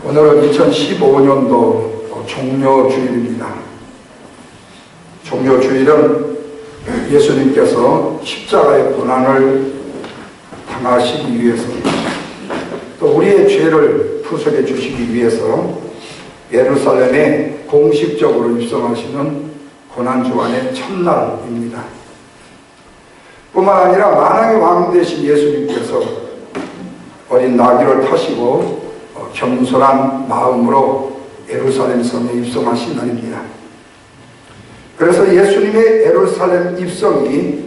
오늘은 2015년도 종료주일입니다. 종료주일은 예수님께서 십자가의 고난을 당하시기 위해서입니다. 또 우리의 죄를 부서게 주시기 위해서 예루살렘에 공식적으로 입성하시는 고난주간의 첫날입니다. 뿐만 아니라 만왕의 왕 되신 예수님께서 어린 나귀를 타시고 겸손한 마음으로 예루살렘 성에 입성하신 날입니다. 그래서 예수님의 예루살렘 입성이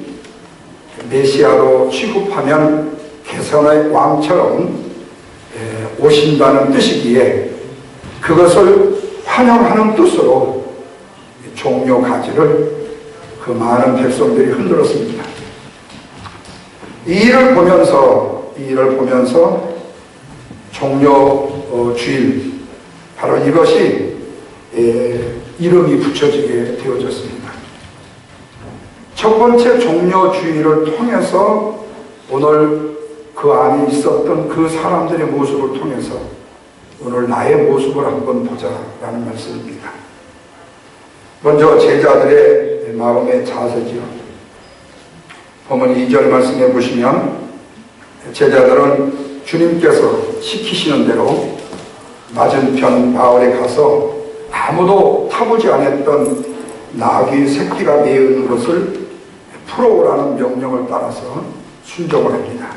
메시아로 취급하면 개선의 왕처럼 오신다는 뜻이기에 그것을 환영하는 뜻으로 종려 가지를 그 많은 백성들이 흔들었습니다. 이 일을 보면서 종려 주일 바로 이것이 이름이 붙여지게 되어졌습니다. 첫 번째 종려주의를 통해서 오늘 그 안에 있었던 그 사람들의 모습을 통해서 오늘 나의 모습을 한번 보자라는 말씀입니다. 먼저 제자들의 마음의 자세지요. 보면 2절 말씀해 보시면 제자들은 주님께서 시키시는 대로 맞은편 마을에 가서 아무도 타보지 않았던 나귀 새끼가 메어있는 것을 풀어오라는 명령을 따라서 순종을 합니다.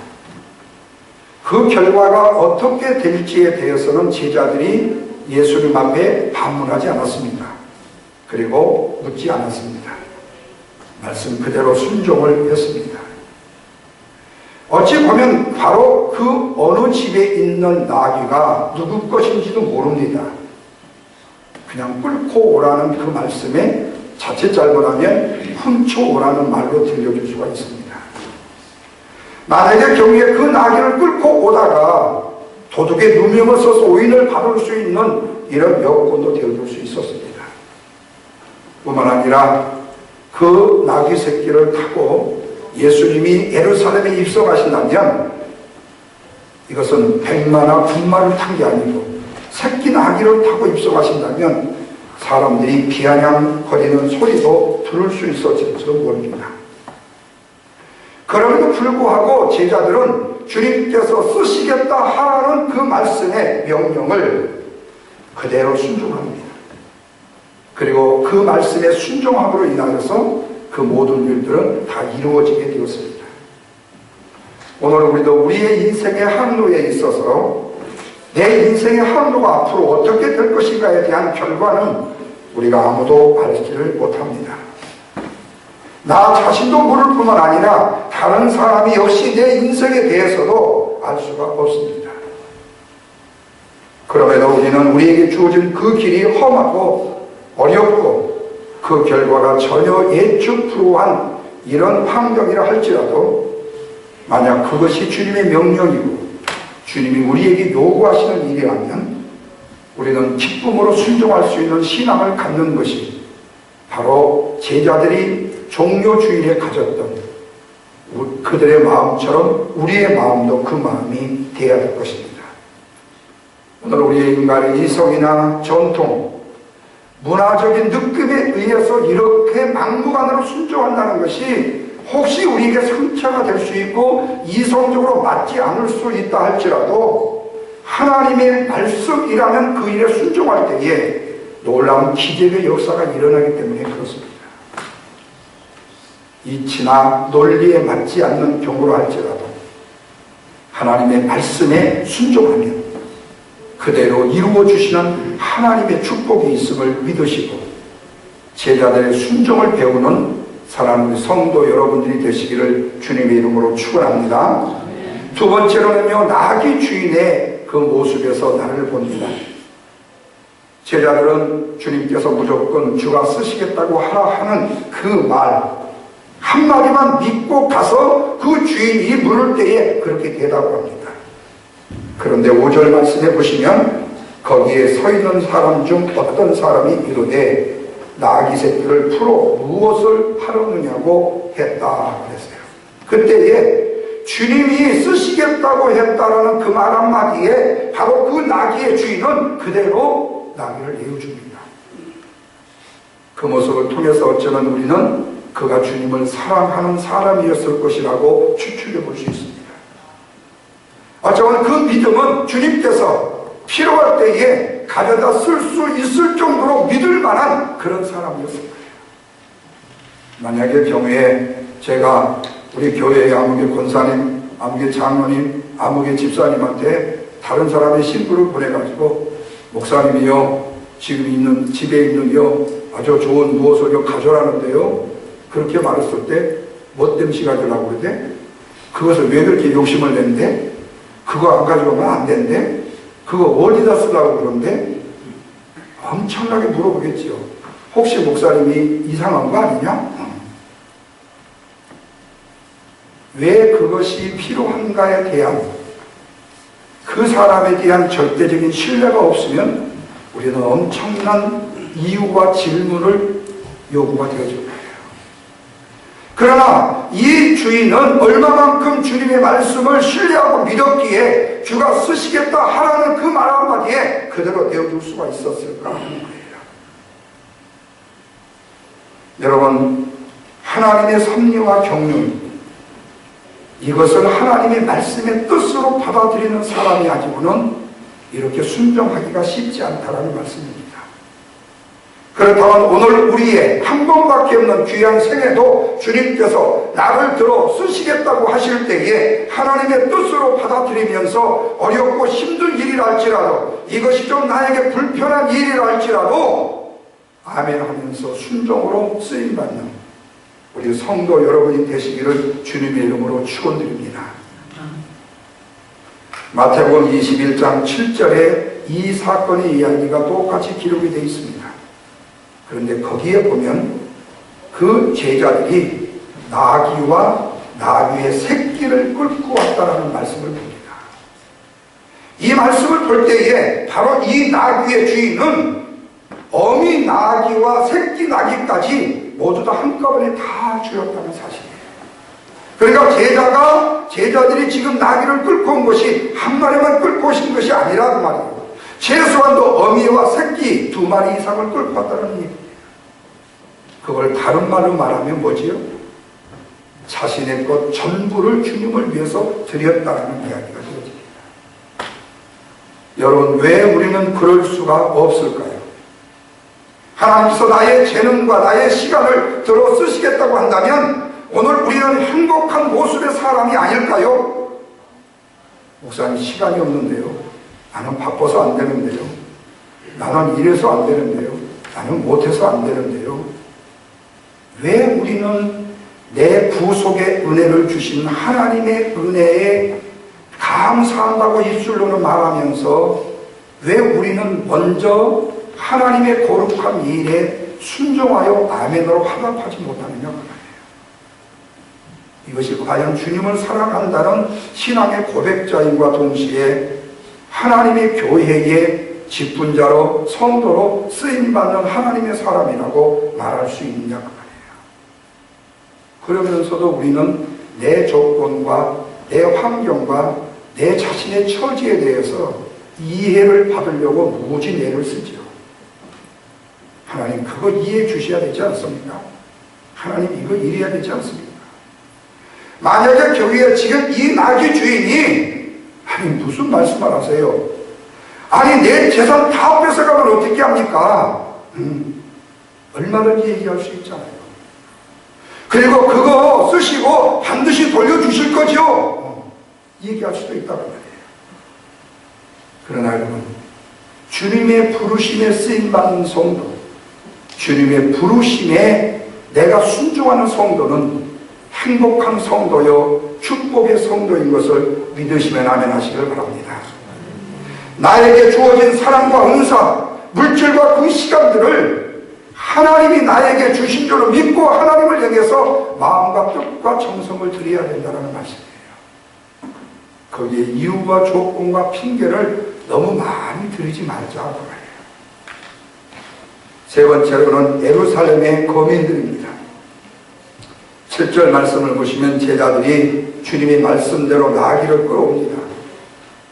그 결과가 어떻게 될지에 대해서는 제자들이 예수님 앞에 반문하지 않았습니다. 그리고 묻지 않았습니다. 말씀 그대로 순종을 했습니다. 어찌 보면 바로 그 어느 집에 있는 나귀가 누구 것인지도 모릅니다. 그냥 끌고 오라는 그 말씀에 자칫 잘못하면 훔쳐오라는 말로 들려줄 수가 있습니다. 만약에 경우에 그 나귀를 끌고 오다가 도둑의 누명을 써서 오인을 받을 수 있는 이런 여건도 되어줄 수 있었습니다. 뿐만 아니라 그 나귀 새끼를 타고 예수님이 예루살렘에 입성하신다면 이것은 백마나 군마를 탄 게 아니고 새끼 나귀를 타고 입성하신다면 사람들이 비아냥거리는 소리도 들을 수 있었을지도 모릅니다. 그럼에도 불구하고 제자들은 주님께서 쓰시겠다 하라는 그 말씀의 명령을 그대로 순종합니다. 그리고 그 말씀에 순종함으로 인하여서 그 모든 일들은 다 이루어지게 되었습니다. 오늘 우리도 우리의 인생의 항로에 있어서 내 인생의 항로가 앞으로 어떻게 될 것인가에 대한 결과는 우리가 아무도 알지를 못합니다. 나 자신도 모를 뿐만 아니라 다른 사람이 역시 내 인생에 대해서도 알 수가 없습니다. 그럼에도 우리는 우리에게 주어진 그 길이 험하고 어렵고 그 결과가 전혀 예측 불허한 이런 환경이라 할지라도 만약 그것이 주님의 명령이고 주님이 우리에게 요구하시는 일이라면 우리는 기쁨으로 순종할 수 있는 신앙을 갖는 것이 바로 제자들이 종려주일에 가졌던 그들의 마음처럼 우리의 마음도 그 마음이 되어야 될 것입니다. 오늘 우리의 인간의 이성이나 전통, 문화적인 느낌에 의해서 이렇게 막무가내로 순종한다는 것이 혹시 우리에게 상처가 될 수 있고 이성적으로 맞지 않을 수 있다 할지라도 하나님의 말씀이라면 그 일에 순종할 때에 놀라운 기적의 역사가 일어나기 때문에 그렇습니다. 이치나 논리에 맞지 않는 경우로 할지라도 하나님의 말씀에 순종하면 그대로 이루어 주시는 하나님의 축복이 있음을 믿으시고 제자들의 순종을 배우는 사랑하는 성도 여러분들이 되시기를 주님의 이름으로 축원합니다. 두 번째로는요, 나귀 주인의 그 모습에서 나를 봅니다. 제자들은 주님께서 무조건 주가 쓰시겠다고 하라 하는 그 말 한마디만 믿고 가서 그 주인이 물을 때에 그렇게 대답합니다. 그런데 5절 말씀해 보시면 거기에 서 있는 사람 중 어떤 사람이 이르되 나귀 새끼를 풀어 무엇을 하려느냐고 했다 그랬어요. 그때에 주님이 쓰시겠다고 했다라는 그 말 한마디에 바로 그 나귀의 주인은 그대로 나귀를 내어줍니다. 그 모습을 통해서 어쩌면 우리는 그가 주님을 사랑하는 사람이었을 것이라고 추측해 볼 수 있습니다. 어쩌면 그 믿음은 주님께서 필요할 때에 가져다 쓸 수 있을 정도로 믿을 만한 그런 사람이었을 거예요. 만약에 경우에 제가 우리 교회의 아무개 권사님, 아무개 장로님, 아무개 집사님한테 다른 사람의 신부를 보내가지고 목사님이요, 지금 있는 집에 있는요 아주 좋은 무엇을 가져라는데요 그렇게 말했을 때 멋댐시 가져라고 그러대? 그것을 왜 그렇게 욕심을 냈는데? 그거 안 가져가면 안 된대? 그거 어디다 쓰려고 그러는데? 엄청나게 물어보겠지요. 혹시 목사님이 이상한 거 아니냐? 왜 그것이 필요한가에 대한 그 사람에 대한 절대적인 신뢰가 없으면 우리는 엄청난 이유와 질문을 요구가 되어질 거예요. 그러나 이 주인은 얼마만큼 주님의 말씀을 신뢰하고 믿었기에 주가 쓰시겠다 하라는 그 말 한마디에 그대로 내어줄 수가 있었을까 하는 거예요. 여러분, 하나님의 섭리와 경륜, 이것을 하나님의 말씀의 뜻으로 받아들이는 사람이 가지고는 이렇게 순종하기가 쉽지 않다라는 말씀입니다. 그렇다면 오늘 우리의 한 번밖에 없는 귀한 생애도 주님께서 나를 들어 쓰시겠다고 하실 때에 하나님의 뜻으로 받아들이면서 어렵고 힘든 일이라 할지라도, 이것이 좀 나에게 불편한 일이라 할지라도 아멘 하면서 순종으로 쓰임받는 우리 성도 여러분이 되시기를 주님의 이름으로 축원드립니다. 마태복음 21장 7절에 이 사건의 이야기가 똑같이 기록이 되어 있습니다. 그런데 거기에 보면 그 제자들이 나귀와 나귀의 새끼를 끌고 왔다라는 말씀을 봅니다. 이 말씀을 볼 때에 바로 이 나귀의 주인은 어미 나귀와 새끼 나귀까지 모두 다 한꺼번에 다 주었다는 사실이에요. 그러니까 제자들이 지금 나귀를 끌고 온 것이 한 마리만 끌고 오신 것이 아니라고 말이에요. 최소한도 어미와 새끼 2마리 이상을 끌고 왔다는 얘기예요. 그걸 다른 말로 말하면 뭐지요? 자신의 것 전부를 주님을 위해서 드렸다는 이야기가 되어집니다. 여러분, 왜 우리는 그럴 수가 없을까요? 하나님께서 나의 재능과 나의 시간을 들어 쓰시겠다고 한다면 오늘 우리는 행복한 모습의 사람이 아닐까요? 목사님, 시간이 없는데요. 나는 바빠서 안 되는데요. 나는 이래서 안 되는데요. 나는 못해서 안 되는데요. 왜 우리는 내 구속의 은혜를 주신 하나님의 은혜에 감사한다고 입술로는 말하면서 왜 우리는 먼저 하나님의 거룩한 일에 순종하여 아멘으로 화답하지 못하느냐 그 말이에요. 이것이 과연 주님을 사랑한다는 신앙의 고백자임과 동시에 하나님의 교회의 직분자로 성도로 쓰임받는 하나님의 사람이라고 말할 수 있느냐 그 말이에요. 그러면서도 우리는 내 조건과 내 환경과 내 자신의 처지에 대해서 이해를 받으려고 무지 애를 쓰죠. 하나님, 그거 이해해 주셔야 되지 않습니까? 하나님, 이거 이래야 되지 않습니까? 만약에 교회에 지금 이 나귀 주인이 아니 무슨 말씀을 하세요? 아니 내 재산 다 뺏어가면 어떻게 합니까? 얼마든지 얘기할 수 있잖아요. 그리고 그거 쓰시고 반드시 돌려주실 거죠? 얘기할 수도 있다고 말이에요. 그러나 여러분, 주님의 부르심에 쓰임받는 성도, 주님의 부르심에 내가 순종하는 성도는 행복한 성도요 축복의 성도인 것을 믿으시면 아멘 하시길 바랍니다. 나에게 주어진 사랑과 은사, 물질과 그 시간들을 하나님이 나에게 주신 줄로 믿고 하나님을 향해서 마음과 뜻과 정성을 드려야 된다는 말씀이에요. 거기에 이유와 조건과 핑계를 너무 많이 드리지 말자고 말해요. 세 번째로는 예루살렘의 거민들입니다. 7절 말씀을 보시면 제자들이 주님의 말씀대로 나귀를 끌어옵니다.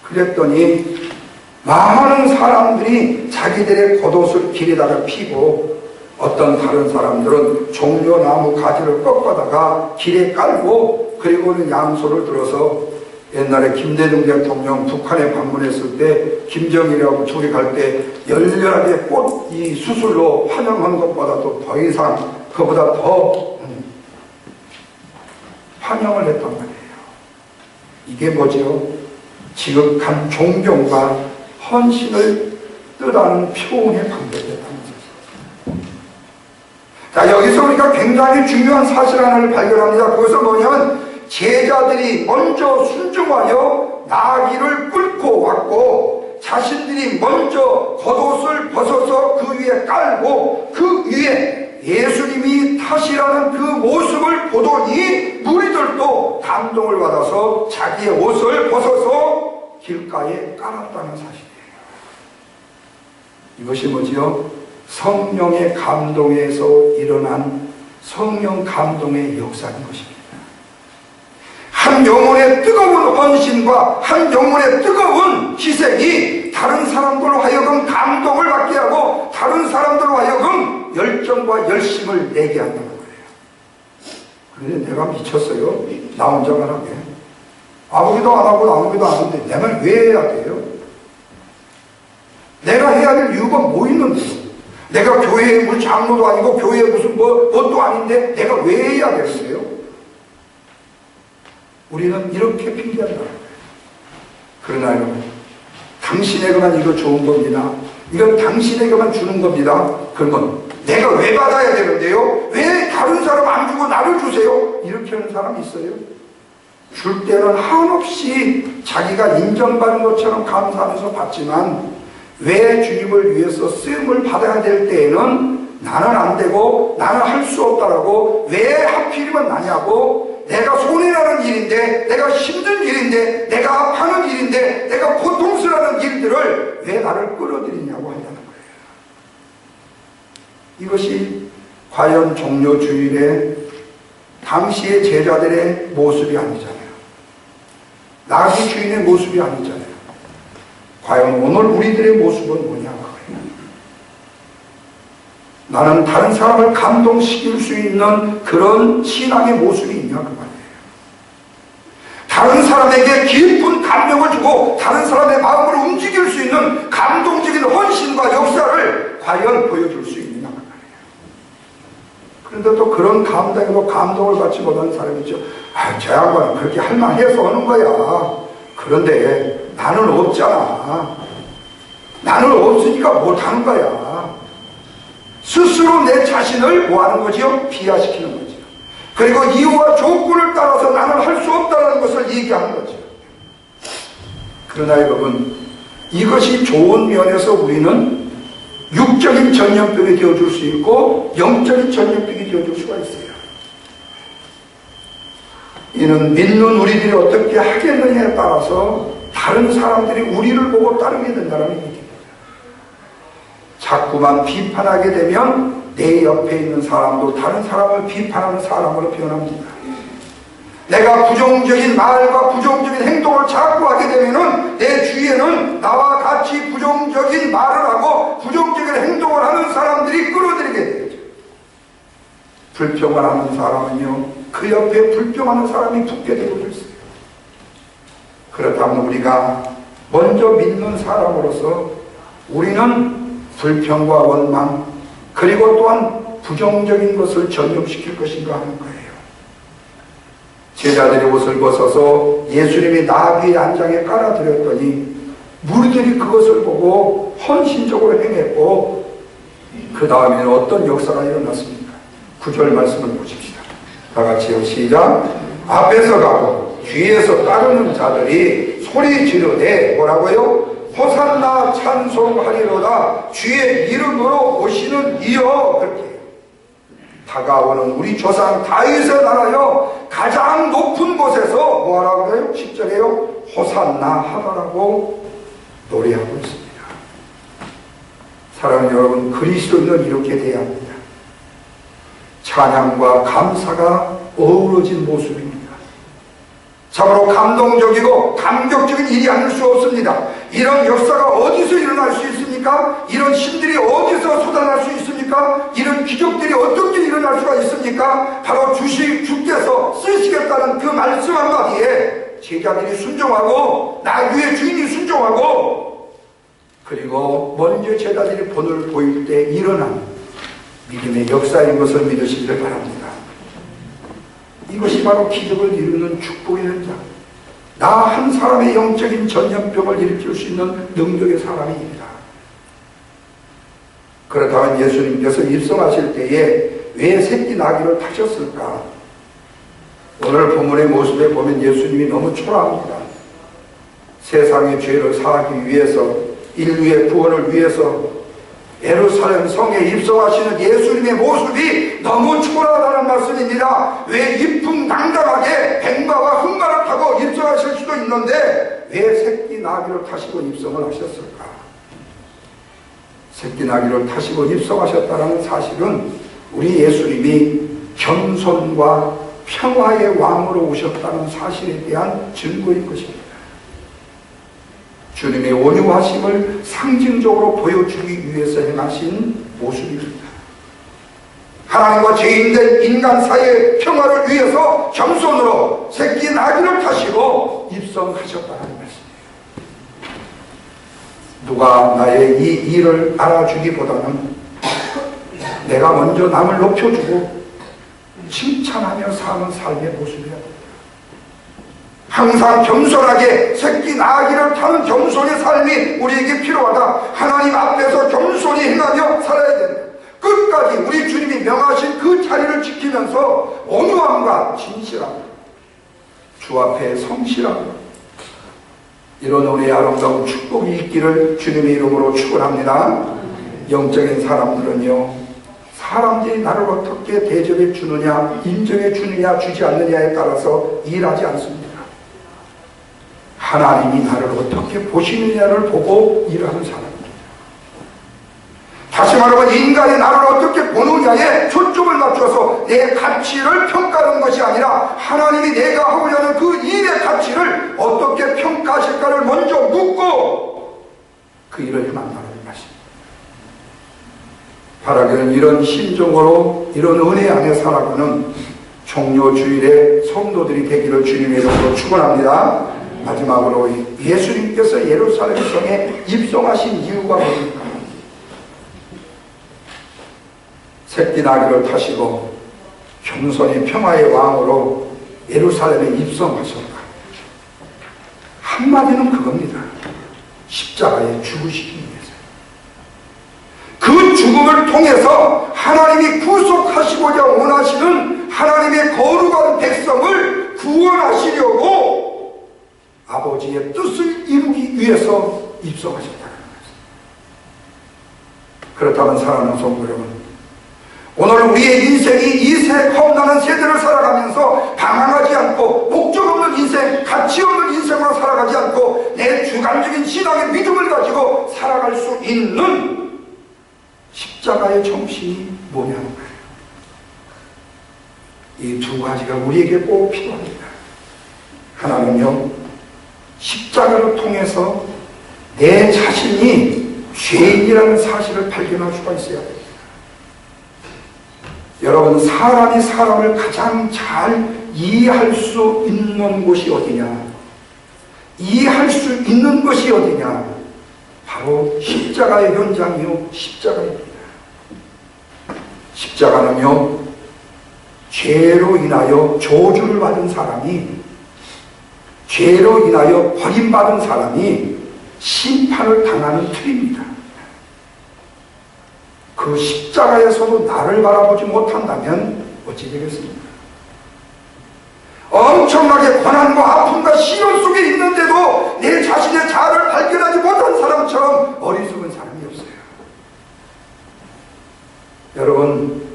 그랬더니 많은 사람들이 자기들의 겉옷을 길에다가 피고 어떤 다른 사람들은 종려나무 가지를 꺾어다가 길에 깔고 그리고는 양소를 들어서 옛날에 김대중 대통령 북한에 방문했을 때 김정일이하고 둘이 갈 때 열렬하게 꽃 이 수술로 환영한 것보다도 더 이상 그보다 더 환영을 했단 말이에요. 이게 뭐죠? 지극한 존경과 헌신을 뜻하는 표현의 방법이었다는 거죠. 자, 여기서 우리가 굉장히 중요한 사실 하나를 발견합니다. 그것은 뭐냐면 제자들이 먼저 순종하여 나귀를 끌고 왔고 자신들이 먼저 겉옷을 벗어서 그 위에 깔고 그 위에 예수님이 타시라는 그 모습을 보더니 무리들도 감동을 받아서 자기의 옷을 벗어서 길가에 깔았다는 사실이에요. 이것이 뭐지요? 성령의 감동에서 일어난 성령 감동의 역사인 것입니다. 한 영혼의 뜨거운 헌신과 한 영혼의 뜨거운 희생이 다른 사람들로 하여금 감동을 받게 하고 다른 사람들로 하여금 열정과 열심을 내게 한다는 거예요. 그런데 내가 미쳤어요. 나 혼자만 하게. 아무기도 안 하고 아무기도 안 하는데 내가 왜 해야 돼요? 내가 해야 될 이유가 뭐 있는데? 내가 교회의 무슨 장로도 아니고 교회의 무슨 뭣도 아닌데 내가 왜 해야 되는데요? 우리는 이렇게 핑계한다. 그러나 여러분, 당신에게만 이거 좋은 겁니다. 이건 당신에게만 주는 겁니다. 그러면 내가 왜 받아야 되는데요? 왜 다른 사람 안 주고 나를 주세요? 이렇게 하는 사람이 있어요. 줄 때는 한없이 자기가 인정받는 것처럼 감사하면서 받지만 왜 주님을 위해서 쓰임을 받아야 될 때에는 나는 안 되고 나는 할 수 없다라고 왜 하필이면 나냐고, 내가 손해나는 일인데, 내가 힘든 일인데, 내가 아파하는 일인데, 내가 고통스러운 일들을 왜 나를 끌어들이냐고 한다는 거예요. 이것이 과연 종려주일에 당시의 제자들의 모습이 아니잖아요. 나귀 주인의 모습이 아니잖아요. 과연 오늘 우리들의 모습은 뭐냐? 나는 다른 사람을 감동시킬 수 있는 그런 신앙의 모습이 있냐 그 말이에요. 다른 사람에게 깊은 감명을 주고 다른 사람의 마음을 움직일 수 있는 감동적인 헌신과 역사를 과연 보여줄 수 있느냐 그 말이에요. 그런데 또 그런 감동에도 감동을 받지 못하는 사람이 있죠. 저 양반은 그렇게 할 만해서 하는 거야. 그런데 나는 없잖아. 나는 없으니까 못하는 거야. 스스로 내 자신을 뭐하는 거지요? 비하시키는 거지요. 그리고 이유와 조건을 따라서 나는 할 수 없다는 것을 얘기하는 거죠. 그러나 여러분, 이것이 좋은 면에서 우리는 육적인 전염병이 되어줄 수 있고 영적인 전염병이 되어줄 수가 있어요. 이는 믿는 우리들이 어떻게 하겠느냐에 따라서 다른 사람들이 우리를 보고 따르게 된다는 얘기입니다. 자꾸만 비판하게 되면 내 옆에 있는 사람도 다른 사람을 비판하는 사람으로 변합니다. 내가 부정적인 말과 부정적인 행동을 자꾸 하게 되면 내 주위에는 나와 같이 부정적인 말을 하고 부정적인 행동을 하는 사람들이 끌어들이게 되죠. 불평을 하는 사람은요, 그 옆에 불평하는 사람이 붙게 되고 있어요. 그렇다면 우리가 먼저 믿는 사람으로서 우리는 불평과 원망, 그리고 또한 부정적인 것을 전염시킬 것인가 하는 거예요. 제자들이 옷을 벗어서 예수님이 나귀의 안장에 깔아드렸더니 무리들이 그것을 보고 헌신적으로 행했고, 그 다음에는 어떤 역사가 일어났습니까? 9절 말씀을 보십시다. 다 같이요. 시작. 앞에서 가고 뒤에서 따르는 자들이 소리 지르되 뭐라고요? 호산나 찬송하리로다 주의 이름으로 오시는 이여. 그렇게 다가오는 우리 조상 다윗의 나라여 가장 높은 곳에서 뭐하라고 그래요? 10절에요 호산나 하더라고 노래하고 있습니다. 사랑하는 여러분, 그리스도인은 이렇게 돼야 합니다. 찬양과 감사가 어우러진 모습입니다. 참으로 감동적이고 감격적인 일이 아닐 수 없습니다. 이런 역사가 어디서 일어날 수 있습니까? 이런 신들이 어디서 쏟아날 수 있습니까? 이런 기적들이 어떻게 일어날 수가 있습니까? 바로 주께서 쓰시겠다는 그 말씀 한마디에 제자들이 순종하고 나귀의 주인이 순종하고, 그리고 먼저 제자들이 본을 보일 때 일어난 믿음의 역사인 것을 믿으시기를 바랍니다. 이것이 바로 기적을 이루는 축복의 현장, 나 한 사람의 영적인 전염병을 일으킬 수 있는 능력의 사람입니다. 그렇다면 예수님께서 입성하실 때에 왜 새끼 나귀를 타셨을까? 오늘 본문의 모습에 보면 예수님이 너무 초라합니다. 세상의 죄를 사하기 위해서, 인류의 구원을 위해서 예루살렘 성에 입성하시는 예수님의 모습이 너무 초라하다는 말씀입니다. 왜 이풍당당하게 백마와 흑마를 타고 입성하실 수도 있는데 왜 새끼 나귀를 타시고 입성을 하셨을까? 새끼 나귀를 타시고 입성하셨다는 사실은 우리 예수님이 겸손과 평화의 왕으로 오셨다는 사실에 대한 증거인 것입니다. 주님의 온유하심을 상징적으로 보여주기 위해서 행하신 모습입니다. 하나님과 죄인된 인간 사이의 평화를 위해서 겸손으로 새끼 나귀를 타시고 입성하셨다는 말씀이에요. 누가 나의 이 일을 알아주기보다는 내가 먼저 남을 높여주고 칭찬하며 사는 삶의 모습이야. 항상 겸손하게 새끼 나귀를 타는 겸손의 삶이 우리에게 필요하다. 하나님 앞에서 겸손히 행하며 살아야 된다. 끝까지 우리 주님이 명하신 그 자리를 지키면서 온유함과 진실함, 주 앞에 성실함, 이런 우리의 아름다운 축복이 있기를 주님의 이름으로 축원합니다. 영적인 사람들은요, 사람들이 나를 어떻게 대접해 주느냐, 인정해 주느냐, 주지 않느냐에 따라서 일하지 않습니다. 하나님이 나를 어떻게 보시느냐를 보고 일하는 사람입니다. 다시 말하면 인간이 나를 어떻게 보느냐에 초점을 맞춰서 내 가치를 평가하는 것이 아니라 하나님이 내가 하고자 하는 그 일의 가치를 어떻게 평가하실까를 먼저 묻고 그 일을 행한다는 말씀입니다. 바라기는 이런 심정으로 이런 은혜 안에 살아가는 종료주일의 성도들이 되기를 주님의 이름으로 축원합니다. 마지막으로 예수님께서 예루살렘 성에 입성하신 이유가 뭡니까? 새끼 나귀를 타시고 겸손히 평화의 왕으로 예루살렘에 입성하셨다. 한마디는 그겁니다. 십자가에 죽으시기 위해서. 그 죽음을 통해서 하나님이 구속하시고자 원하시는 하나님의 거룩한 백성을 구원하시려고 아버지의 뜻을 이루기 위해서 입성하셨다는 것입니다. 그렇다면 사랑하는 성도 여러분, 오늘 우리의 인생이 이세 험난한 세대를 살아가면서 방황하지 않고 목적 없는 인생, 가치 없는 인생으로 살아가지 않고 내 주관적인 신앙의 믿음을 가지고 살아갈 수 있는 십자가의 정신이 뭐냐는 거예요. 이 두 가지가 우리에게 꼭 필요합니다. 하나는요, 십자가를 통해서 내 자신이 죄인이라는 사실을 발견할 수가 있어야 됩니다. 여러분, 사람이 사람을 가장 잘 이해할 수 있는 곳이 어디냐? 이해할 수 있는 것이 어디냐? 바로 십자가의 현장이요, 십자가입니다. 십자가는요, 죄로 인하여 저주를 받은 사람이, 죄로 인하여 버림받은 사람이 심판을 당하는 틀입니다. 그 십자가에서도 나를 바라보지 못한다면 어찌 되겠습니까? 엄청나게 고난과 아픔과 시련 속에 있는데도 내 자신의 자아를 발견하지 못한 사람처럼 어리석은 사람이 없어요. 여러분,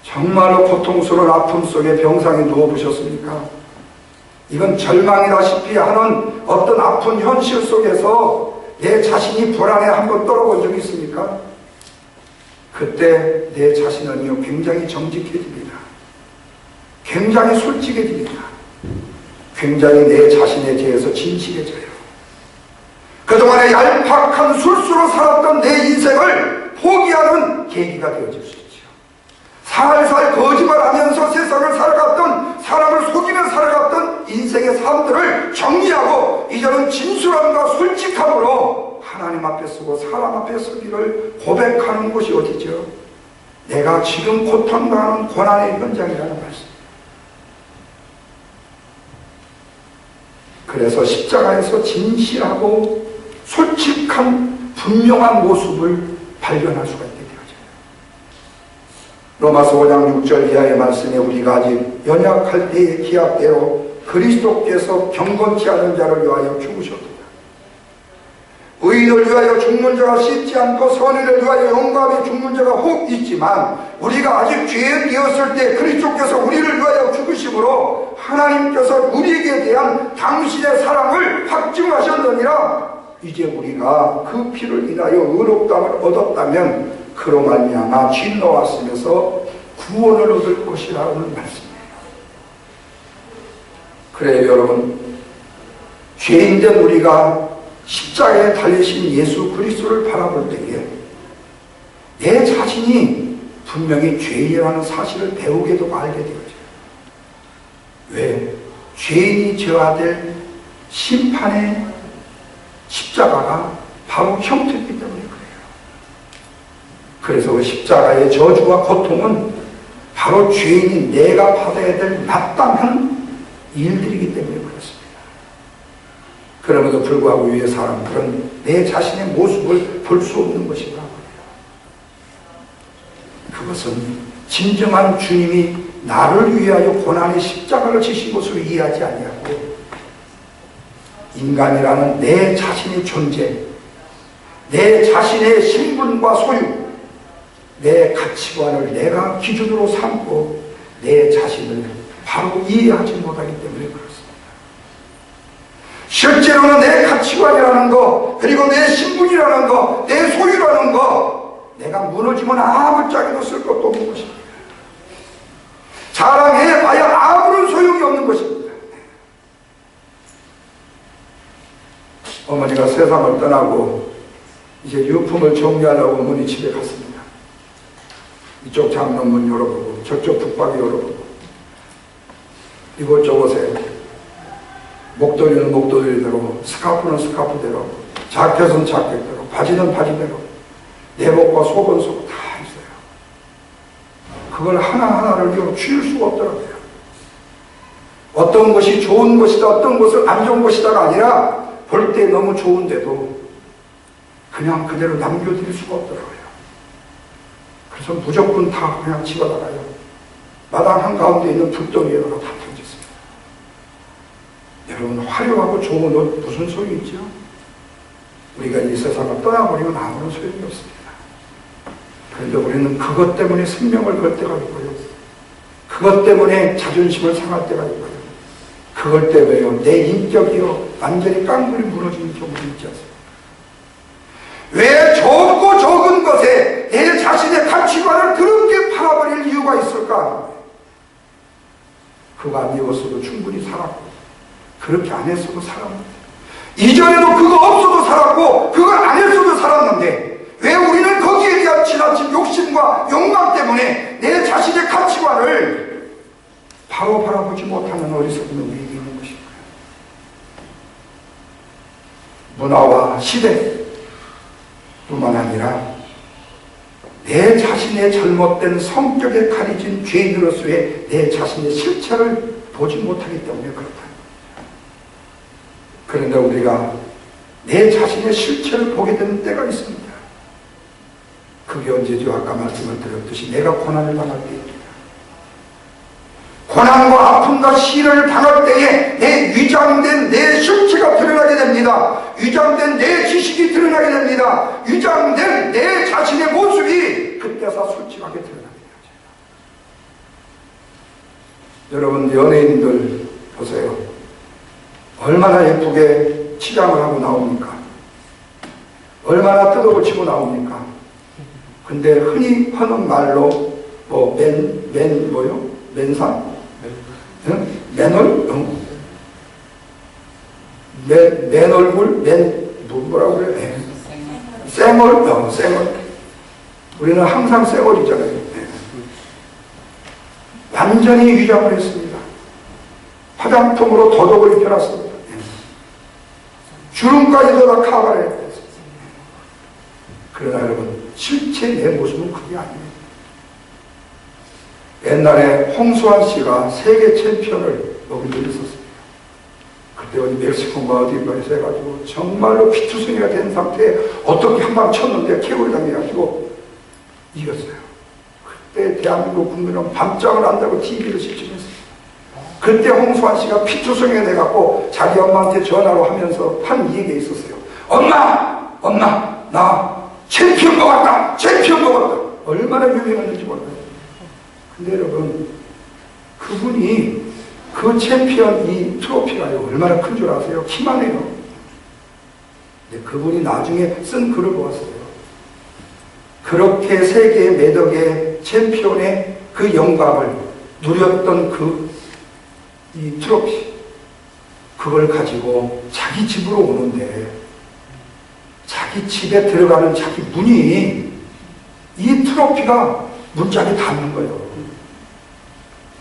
정말로 고통스러운 아픔 속에 병상에 누워보셨습니까? 이건 절망이다시피 하는 어떤 아픈 현실 속에서 내 자신이 불안해 한번 떨어본 적이 있습니까? 그때 내 자신은요, 굉장히 정직해집니다. 굉장히 솔직해집니다. 굉장히 내 자신에 대해서 진실해져요. 그동안에 얄팍한 술수로 살았던 내 인생을 포기하는 계기가 되어질 수 있죠. 살살 거짓말하면서 세상을 살아갔던, 사람을 속이며 살아갔던 인생의 삶들을 정리하고 이제는 진솔함과 솔직함으로 하나님 앞에 서고 사람 앞에 서기를 고백하는 곳이 어디죠? 내가 지금 고통당하는 고난의 현장이라는 말씀. 그래서 십자가에서 진실하고 솔직한 분명한 모습을 발견할 수가 있게 되어져요. 로마서 5장 6절 이하의 말씀에 우리가 아직 연약할 때의 기약대로 그리스도께서 경건치 않은 자를 위하여 죽으셨다. 의인을 위하여 죽는 자가 쉽지 않고 선인을 위하여 용감히 죽는 자가 혹 있지만 우리가 아직 죄인이었을 때 그리스도께서 우리를 위하여 죽으심으로 하나님께서 우리에게 대한 당신의 사랑을 확증하셨느니라. 이제 우리가 그 피를 인하여 의롭다함을 얻었다면 그로 말미암아 죄 놓았으면서 구원을 얻을 것이라는 말씀이에요. 그래요 여러분, 죄인된 우리가 십자가에 달리신 예수 그리스도를 바라볼 때에 내 자신이 분명히 죄인이라는 사실을 배우게 되고 알게 되어져요. 왜? 죄인이 져야 될 심판의 십자가가 바로 형태이기 때문에 그래요. 그래서 그 십자가의 저주와 고통은 바로 죄인이 내가 받아야 될 마땅한 일들이기 때문에 그렇습니다. 그럼에도 불구하고 위의 사람들은 내 자신의 모습을 볼 수 없는 것인가 말이에요. 그것은 진정한 주님이 나를 위하여 고난의 십자가를 지신 것으로 이해하지 아니하고 인간이라는 내 자신의 존재, 내 자신의 신분과 소유, 내 가치관을 내가 기준으로 삼고 내 자신을 바로 이해하지 못하기 때문에 그렇습니다. 실제로는 내 가치관이라는 거, 그리고 내 신분이라는 거, 내 소유라는 거, 내가 무너지면 아무짝에도 쓸 것도 없는 것입니다. 자랑해봐야 아무런 소용이 없는 것입니다. 어머니가 세상을 떠나고 이제 유품을 정리하려고 어머니 집에 갔습니다. 이쪽 장롱문 열어보고 저쪽 북박이 열어보고 이곳저곳에 목도리는 목도리대로, 스카프는 스카프대로, 자켓은 자켓대로, 바지는 바지대로, 내복과 속은 속 다 있어요. 그걸 하나하나를 치울 수가 없더라고요. 어떤 것이 좋은 것이다, 어떤 것은 안 좋은 것이다가 아니라 볼 때 너무 좋은데도 그냥 그대로 남겨둘 수가 없더라고요. 그래서 무조건 다 그냥 집어나가요. 마당 한가운데 있는 불덩이에다가 다 던졌습니다. 여러분, 화려하고 좋은 옷 무슨 소용이 있죠? 우리가 이 세상을 떠나버리면 아무런 소용이 없습니다. 그런데 우리는 그것 때문에 생명을 걸 때가 있고요. 그것 때문에 자존심을 상할 때가 있고요. 그것 때문에요, 내 인격이요 완전히 깡그리 무너지는 경우도 있지 않습니까? 왜 적고 적은 것에 내 자신의 가치관을 그렇게 팔아버릴 이유가 있을까? 그거 안 입었어도 충분히 살았고, 그렇게 안 했어도 살았는데, 이전에도 그거 없어도 살았고 그거 안 했어도 살았는데, 왜 우리는 거기에 대한 지나친 욕심과 욕망 때문에 내 자신의 가치관을 바로 바라보지 못하는 어리석음이 우리에게 있는 것입니다. 문화와 시대 뿐만 아니라 내 자신의 잘못된 성격에 가려진 죄인으로서의 내 자신의 실체를 보지 못하기 때문에 그렇다. 그런데 우리가 내 자신의 실체를 보게 되는 때가 있습니다. 그게 언제죠? 아까 말씀을 드렸듯이 내가 고난을 당할 때입니다. 고난과 아픔과 시련을 당할 때에 내 위장된 내 실체가 드러나게 됩니다. 위장된 내 지식이 드러나게 됩니다. 위장된 내 자신의 모습이 그때서 솔직하게 드러나게 되죠. 여러분, 연예인들 보세요. 얼마나 예쁘게 치장을 하고 나옵니까? 얼마나 뜯어고치고 나옵니까? 근데 흔히 하는 말로 맨산? 맨얼? 맨 얼굴? 뭐라고 그래? 쌩얼? 쌩얼. 우리는 항상 쌩얼이잖아요. 완전히 위장을 했습니다. 화장품으로 더덕을 입혀놨습니다. 주름까지도 다 카바를 했습니다. 그러나 여러분, 실제 내 모습은 그게 아닙니다. 옛날에 홍수환 씨가 세계 챔피언을 먹은 적이 있었습니다. 그때 어디 멕시코인가 어디가에서 해가지고 정말로 피투성이가 된 상태에 어떻게 한 방 쳤는데 케어를 당해가지고 이겼어요. 그때 대한민국 국민은 밤잠을 안다고 TV를 시청했어요. 그때 홍수환 씨가 피투성이가 돼갖고 자기 엄마한테 전화로 하면서 한 얘기가 있었어요. 엄마, 나 챔피언 먹었다! 챔피언 먹었다! 얼마나 유명했는지 몰라요. 근데 여러분, 그분이 그 챔피언 이 트로피가요 얼마나 큰 줄 아세요? 키만 해요. 근데 그분이 나중에 쓴 글을 보았어요. 그렇게 세계 매덕의 챔피언의 그 영광을 누렸던 이 트로피, 그걸 가지고 자기 집으로 오는데 자기 집에 들어가는 자기 문이 이 트로피가 문짝에 닿는 거예요.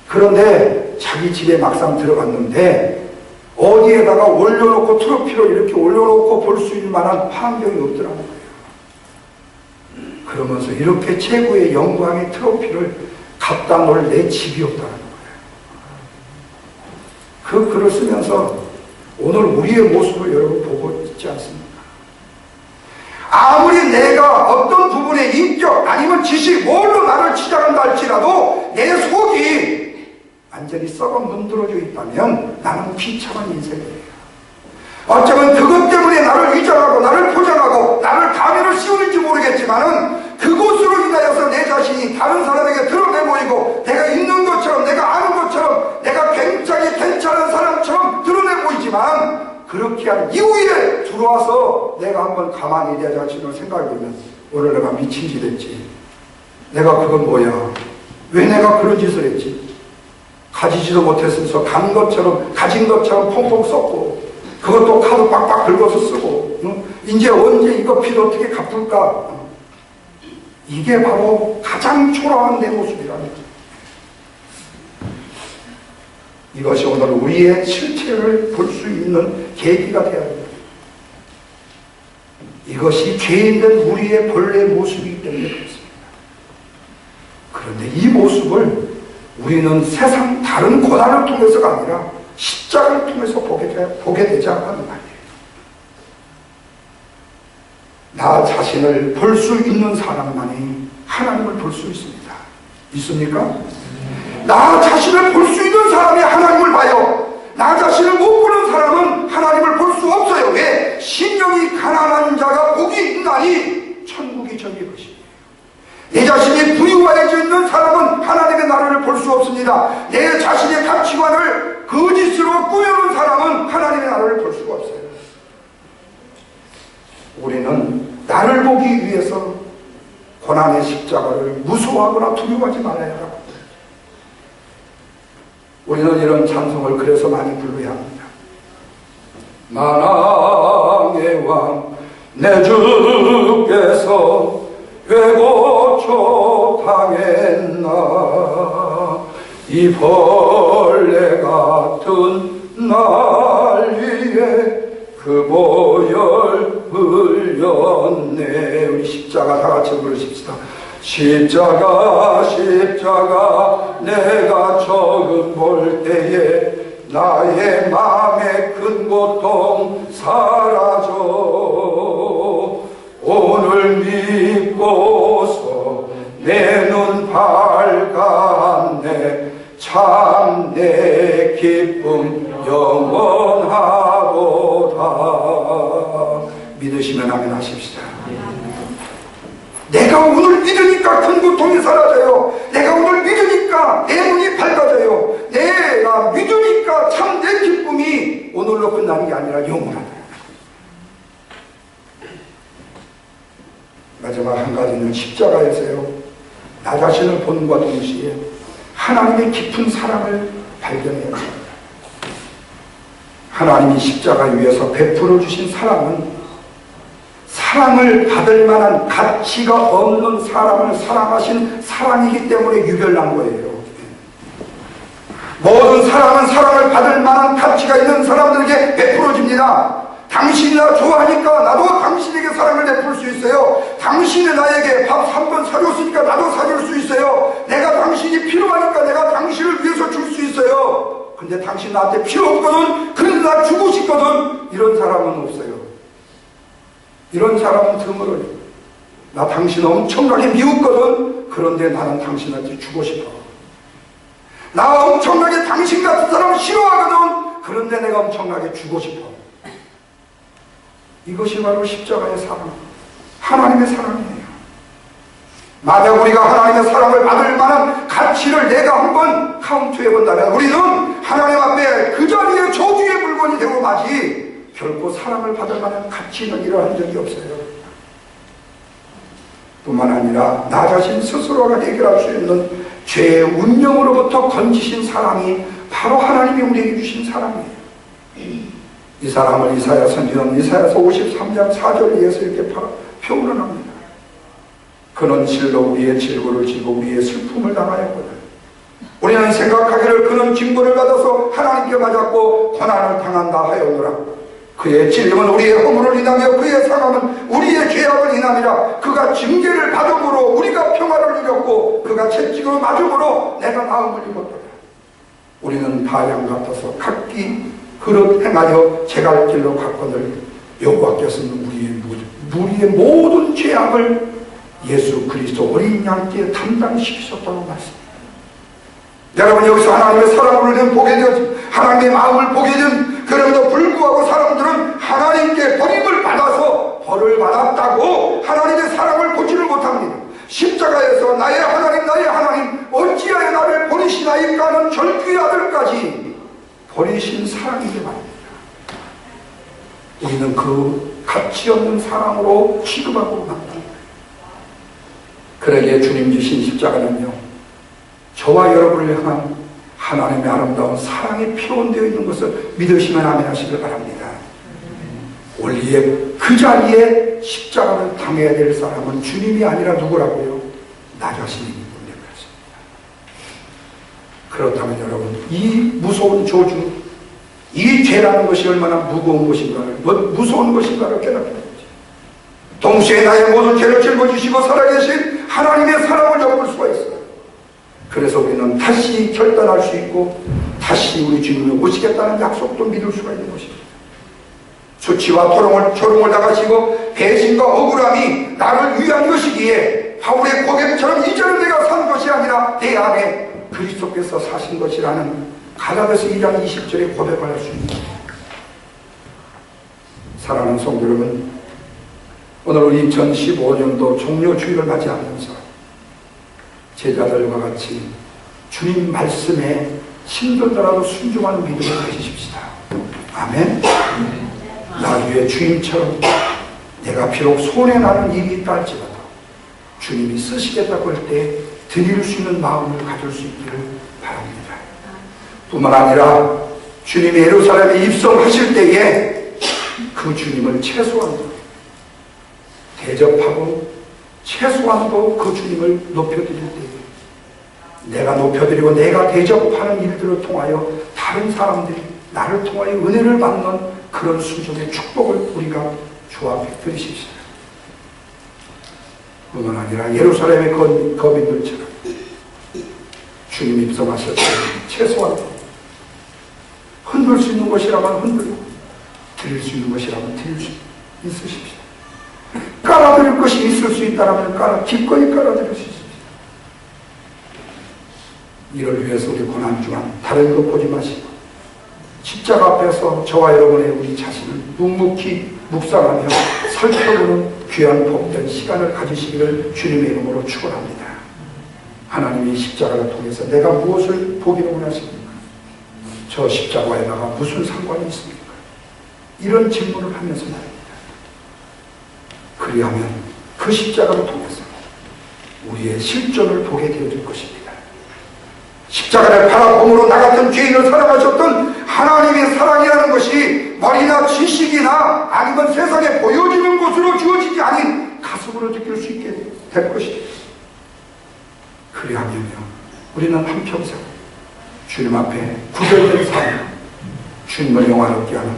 그런데 자기 집에 막상 들어갔는데 어디에다가 올려놓고 트로피를 이렇게 올려놓고 볼 수 있는 만한 환경이 없더라는 거예요. 그러면서 이렇게 최고의 영광의 트로피를 갖다 놓을 내 집이 없다는 거예요. 그 글을 쓰면서 오늘 우리의 모습을 여러분 보고 있지 않습니까? 아무리 내가 어떤 부분의 인격 아니면 지식 뭘로 나를 치장한다 할지라도 내 속이 완전히 썩어 문드러져 있다면 나는 비참한 인생이에요. 어쩌면 그것 때문에 나를 위장하고 나를 포장하고 나를 가면을 씌우는지 모르겠지만은 그것으로 인하여서 내 자신이 다른 사람에게 드러내 보이고 내가 있는 것처럼 내가 아는 것처럼 내가 굉장히 괜찮은 사람처럼 드러내 보이지만 그렇게 한 이후에 들어와서 내가 한번 가만히 내 자신을 생각해보면 오늘 내가 미친 짓 했지. 내가 그건 뭐야? 왜 내가 그런 짓을 했지? 가지지도 못했으면서 간 것처럼 가진 것처럼 펑펑 썼고 그것도 카드 빡빡 긁어서 쓰고 이제 언제 이거 빚 어떻게 갚을까? 이게 바로 가장 초라한 내 모습이라는 거죠. 이것이 오늘 우리의 실체를 볼 수 있는 계기가 되어야 합니다. 이것이 죄인된 우리의 본래 모습이기 때문에 그렇습니다. 그런데 이 모습을 우리는 세상 다른 고난을 통해서가 아니라 십자가를 통해서 보게 되자 하는 말이에요. 나 자신을 볼 수 있는 사람만이 하나님을 볼 수 있습니다. 있습니까? 나 자신을 볼 수 있는 사람이 하나님을 봐요. 나 자신을 못 보는 사람은 하나님을 볼 수 없어요. 왜? 심령이 가난한 자가 복이 있나니 천국이 저기 것이에요. 내 자신이 부유해져 있는 사람은 하나님의 나라를 볼 수 없습니다. 내 자신의 가치관을 거짓으로 꾸며놓은 사람은 하나님의 나라를 볼 수가 없어요. 우리는 나를 보기 위해서 고난의 십자가를 무서워하거나 두려워하지 말아야 하고 우리는 이런 찬송을 그래서 많이 불러야 합니다. 만왕의 왕 내 주께서 왜 고초 당했나 이 벌레 같은 날 위에 그 보혈 흘렸네. 우리 십자가 다 같이 부르십시다. 십자가 십자가 내가 처음 볼 때에 나의 마음의 큰 고통 사라져 오늘 믿고서 내 눈 밝았네 참 내 기쁨 영원하도다. 믿으시면 아멘 하십시다. 내가 오늘 믿으니까 큰 고통이 사라져요. 내가 오늘 믿으니까 내 눈이 밝아져요. 내가 믿으니까 참 내 기쁨이 오늘로 끝나는 게 아니라 영원하다. 마지막 한 가지는 십자가에서요. 나 자신을 본과 동시에 하나님의 깊은 사랑을 발견해야 합니다. 하나님이 십자가 위에서 베풀어 주신 사랑은 사랑을 받을 만한 가치가 없는 사람을 사랑하신 사랑이기 때문에 유별난 거예요. 모든 사랑은 사랑을 받을 만한 가치가 있는 사람들에게 베풀어집니다. 당신이 나 좋아하니까 나도 당신에게 사랑을 베풀 수 있어요. 당신이 나에게 밥 3번 사줬으니까 나도 사줄 수 있어요. 내가 당신이 필요하니까 내가 당신을 위해서 줄 수 있어요. 근데 당신 나한테 필요 없거든. 그래도 나 주고 싶거든. 이런 사람은 없어요. 이런 사람은 드물어요. 나 당신 엄청나게 미웠거든. 그런데 나는 당신한테 주고 싶어. 나 엄청나게 당신 같은 사람 싫어하거든. 그런데 내가 엄청나게 주고 싶어. 이것이 바로 십자가의 사랑, 하나님의 사랑이에요. 만약 우리가 하나님의 사랑을 받을 만한 가치를 내가 한번 카운트해 본다면 우리는 하나님 앞에 그 자리에 저주의 물건이 되고 마지 결코 사랑을 받을 만한 가치 있는 일을 한 적이 없어요. 뿐만 아니라 나 자신 스스로가 해결할 수 있는 죄의 운명으로부터 건지신 사랑이 바로 하나님이 우리에게 주신 사랑이에요. 이 사람을 이사야 선지자는 이사야서 53장 4절에 의해서 이렇게 표현을 합니다. 그는 실로 우리의 질고를 지고 우리의 슬픔을 당하였거든. 우리는 생각하기를 그는 징벌을 받아서 하나님께 맞았고 고난을 당한다 하였노라. 그의 찔림은 우리의 허물을 인하며 그의 상함은 우리의 죄악을 인함이라. 그가 징계를 받음으로 우리가 평화를 누렸고 그가 채찍을 맞음으로 내가 나음을 입었더라. 우리는 다 양 같아서 각기 그릇 행하여 제갈 길로 갔거늘 여호와께서는 우리의 모든 죄악을 예수 그리스도 어린 양께 담당시키셨다고 말씀합니다. 여러분, 여기서 하나님의 사랑을 우리는 보게 되었지, 하나님의 마음을 보게 된, 그럼에도 불구하고 사람들은 하나님께 버림을 받아서 벌을 받았다고 하나님의 사랑을 보지를 못합니다. 십자가에서 나의 하나님 어찌하여 나를 버리시나이까 하는 절규의 아들까지 버리신 사랑이게 말입니다. 우리는 그 가치 없는 사랑으로 취급하고 납니다. 그러기에 주님 주신 십자가는요, 저와 여러분을 향한 하나님의 아름다운 사랑이 표현되어 있는 것을 믿으시면 아멘 하시길 바랍니다. 원리에 그 자리에 십자가를 당해야 될 사람은 주님이 아니라 누구라고요? 나 자신이기 때문에 그렇습니다. 그렇다면 여러분, 이 무서운 저주, 이 죄라는 것이 얼마나 무거운 것인가를, 무서운 것인가를 깨닫게 됩니다. 동시에 나의 모든 죄를 짊어지시고 살아계신 하나님의 사랑을 엿볼 수가 있어요. 그래서 우리는 다시 결단할 수 있고 다시 우리 주님이 오시겠다는 약속도 믿을 수가 있는 것입니다. 수치와 조롱을 당하시고 배신과 억울함이 나를 위한 것이기에 바울의 고백처럼 이제는 내가 산 것이 아니라 내 안에 그리스도께서 사신 것이라는 갈라디아서 2장 20절에 고백을 할 수 있습니다. 사랑하는 성도 여러분, 오늘 2015년도 종료주일을 맞이하면서 제자들과 같이 주님 말씀에 힘들더라도 순종하는 믿음을 가지십시다. 아멘. 나중에 주님처럼 내가 비록 손해나는 일이 있다 할지라도 주님이 쓰시겠다고 할 때 드릴 수 있는 마음을 가질 수 있기를 바랍니다. 뿐만 아니라 주님이 예루살렘에 입성하실 때에 그 주님을 최소한도 대접하고 최소한도 그 주님을 높여드릴 때 내가 높여드리고 내가 대접하는 일들을 통하여 다른 사람들이 나를 통하여 은혜를 받는 그런 순종의 축복을 우리가 조합해 드리십시오. 뿐만 아니라 예루살렘의 거민들처럼 주님 입성하실 때 최소한 흔들 수 있는 것이라면 흔들고 드릴 수 있는 것이라면 드릴 수 있으십시오. 깔아드릴 것이 있을 수 있다면 기꺼이 깔아드릴 수 있습니다. 이를 위해서 우리 고난주간 다른 것 보지 마시고 십자가 앞에서 저와 여러분의 우리 자신을 묵묵히 묵상하며 살펴보는 귀한 복된 시간을 가지시기를 주님의 이름으로 축원합니다. 하나님이 십자가를 통해서 내가 무엇을 보기를 원하십니까? 저 십자가에다가 무슨 상관이 있습니까? 이런 질문을 하면서 말입니다. 그리하면 그 십자가를 통해서 우리의 실존을 보게 되어질 것입니다. 십자가를 바라봄으로 나 같은 죄인을 사랑하셨던 하나님의 사랑이라는 것이 머리나 지식이나 아니면 세상에 보여지는 것으로 주어지지 않은 가슴으로 느낄 수 있게 될 것입니다. 그리하면요, 우리는 한평생 주님 앞에 구별된 삶, 주님을 영화롭게 하는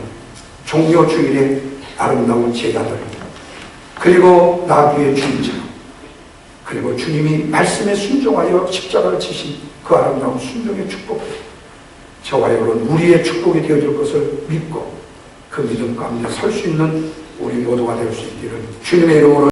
종료주일의 아름다운 제자들, 그리고 나귀의 주인처럼, 그리고 주님이 말씀에 순종하여 십자가를 지신 그 아름다운 순종의 축복, 저와 여러분 우리의 축복이 되어질 것을 믿고 그 믿음 가운데 설 수 있는 우리 모두가 될 수 있기를 주님의 이름으로